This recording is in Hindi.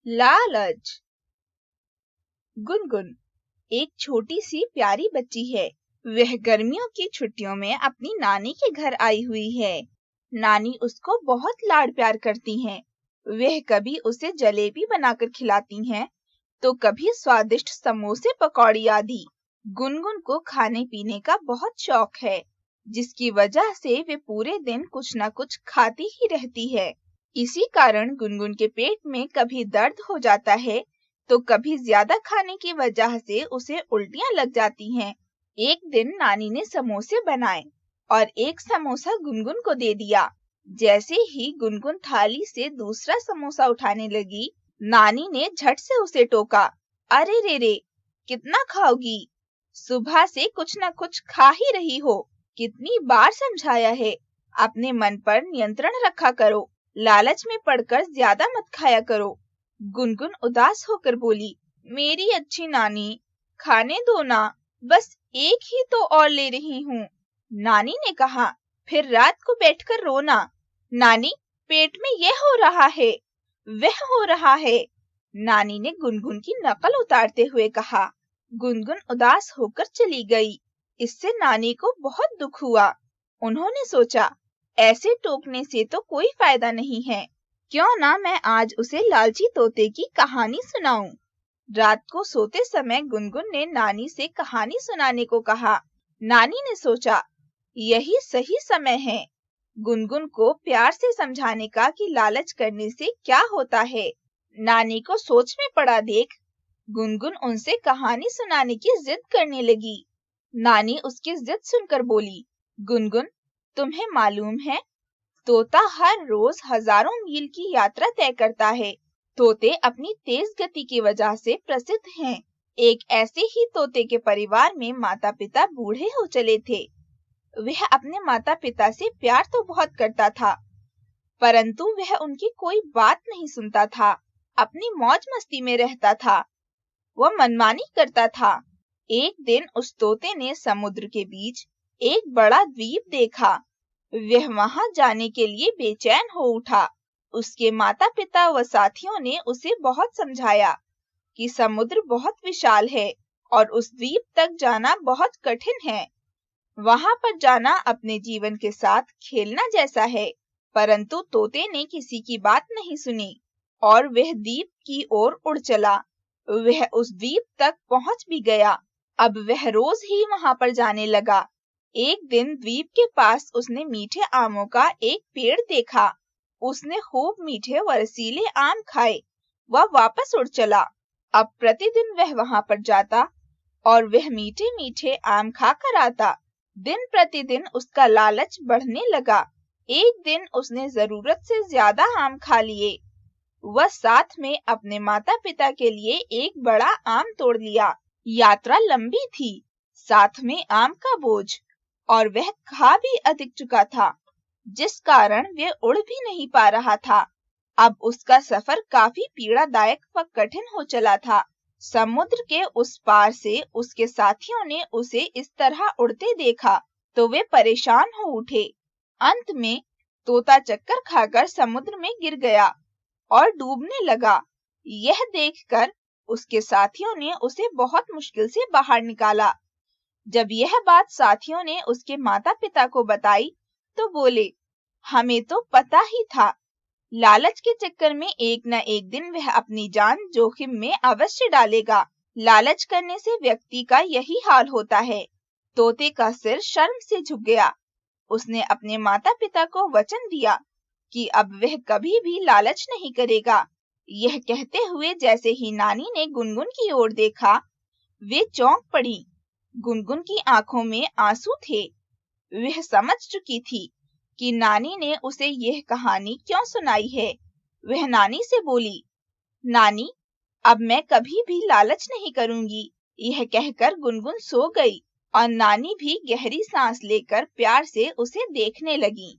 लालच। गुनगुन एक छोटी सी प्यारी बच्ची है। वह गर्मियों की छुट्टियों में अपनी नानी के घर आई हुई है। नानी उसको बहुत लाड प्यार करती हैं। वह कभी उसे जलेबी बनाकर खिलाती हैं, तो कभी स्वादिष्ट समोसे पकौड़ी आदि। गुनगुन को खाने पीने का बहुत शौक है, जिसकी वजह से वे पूरे दिन कुछ न कुछ खाती ही रहती है। इसी कारण गुनगुन के पेट में कभी दर्द हो जाता है, तो कभी ज्यादा खाने की वजह से उसे उल्टियां लग जाती हैं। एक दिन नानी ने समोसे बनाए और एक समोसा गुनगुन को दे दिया। जैसे ही गुनगुन थाली से दूसरा समोसा उठाने लगी, नानी ने झट से उसे टोका। अरे रे रे, कितना खाओगी? सुबह से कुछ न कुछ खा ही रही हो। कितनी बार समझाया है, अपने मन पर नियंत्रण रखा करो। लालच में पड़कर ज्यादा मत खाया करो। गुनगुन उदास होकर बोली, मेरी अच्छी नानी, खाने दो ना, बस एक ही तो और ले रही हूँ। नानी ने कहा, फिर रात को बैठकर रोना। नानी, पेट में यह हो रहा है, वह हो रहा है। नानी ने गुनगुन की नकल उतारते हुए कहा। गुनगुन उदास होकर चली गई। इससे नानी को बहुत दुख हुआ। उन्होंने सोचा, ऐसे टोकने से तो कोई फायदा नहीं है, क्यों ना मैं आज उसे लालची तोते की कहानी सुनाऊं। रात को सोते समय गुनगुन ने नानी से कहानी सुनाने को कहा। नानी ने सोचा, यही सही समय है गुनगुन को प्यार से समझाने का कि लालच करने से क्या होता है। नानी को सोच में पड़ा देख गुनगुन उनसे कहानी सुनाने की जिद करने लगी। नानी उसकी जिद सुनकर बोली, गुनगुन, तुम्हें मालूम है, तोता हर रोज हजारों मील की यात्रा तय करता है। तोते अपनी तेज गति की वजह से प्रसिद्ध हैं। एक ऐसे ही तोते के परिवार में माता पिता बूढ़े हो चले थे। वह अपने माता पिता से प्यार तो बहुत करता था, परंतु वह उनकी कोई बात नहीं सुनता था। अपनी मौज मस्ती में रहता था। वह मनमानी करता था। एक दिन उस तोते ने समुद्र के बीच एक बड़ा द्वीप देखा। वह वहां जाने के लिए बेचैन हो उठा। उसके माता पिता व साथियों ने उसे बहुत समझाया कि समुद्र बहुत विशाल है और उस द्वीप तक जाना बहुत कठिन है। वहां पर जाना अपने जीवन के साथ खेलना जैसा है। परंतु तोते ने किसी की बात नहीं सुनी और वह द्वीप की ओर उड़ चला। वह उस द्वीप तक पहुंच भी गया। अब वह रोज ही वहां पर जाने लगा। एक दिन द्वीप के पास उसने मीठे आमों का एक पेड़ देखा। उसने खूब मीठे व रसीले आम खाए। वह वापस उड़ चला। अब प्रतिदिन वह वहां पर जाता और वह मीठे मीठे आम खाकर आता। दिन प्रतिदिन उसका लालच बढ़ने लगा। एक दिन उसने जरूरत से ज्यादा आम खा लिए। वह साथ में अपने माता पिता के लिए एक बड़ा आम तोड़ लिया। यात्रा लंबी थी, साथ में आम का बोझ, और वह खा भी अधिक चुका था, जिस कारण वह उड़ भी नहीं पा रहा था। अब उसका सफर काफी पीड़ादायक व कठिन हो चला था। समुद्र के उस पार से उसके साथियों ने उसे इस तरह उड़ते देखा तो वे परेशान हो उठे। अंत में तोता चक्कर खाकर समुद्र में गिर गया और डूबने लगा। यह देखकर उसके साथियों ने उसे बहुत मुश्किल से बाहर निकाला। जब यह बात साथियों ने उसके माता पिता को बताई तो बोले, हमें तो पता ही था, लालच के चक्कर में एक न एक दिन वह अपनी जान जोखिम में अवश्य डालेगा। लालच करने से व्यक्ति का यही हाल होता है। तोते का सिर शर्म से झुक गया। उसने अपने माता पिता को वचन दिया कि अब वह कभी भी लालच नहीं करेगा। यह कहते हुए जैसे ही नानी ने गुनगुन की ओर देखा, वे चौंक पड़ी। गुनगुन की आंखों में आंसू थे। वह समझ चुकी थी कि नानी ने उसे यह कहानी क्यों सुनाई है। वह नानी से बोली, नानी, अब मैं कभी भी लालच नहीं करूंगी। यह कहकर गुनगुन सो गई और नानी भी गहरी सांस लेकर प्यार से उसे देखने लगी।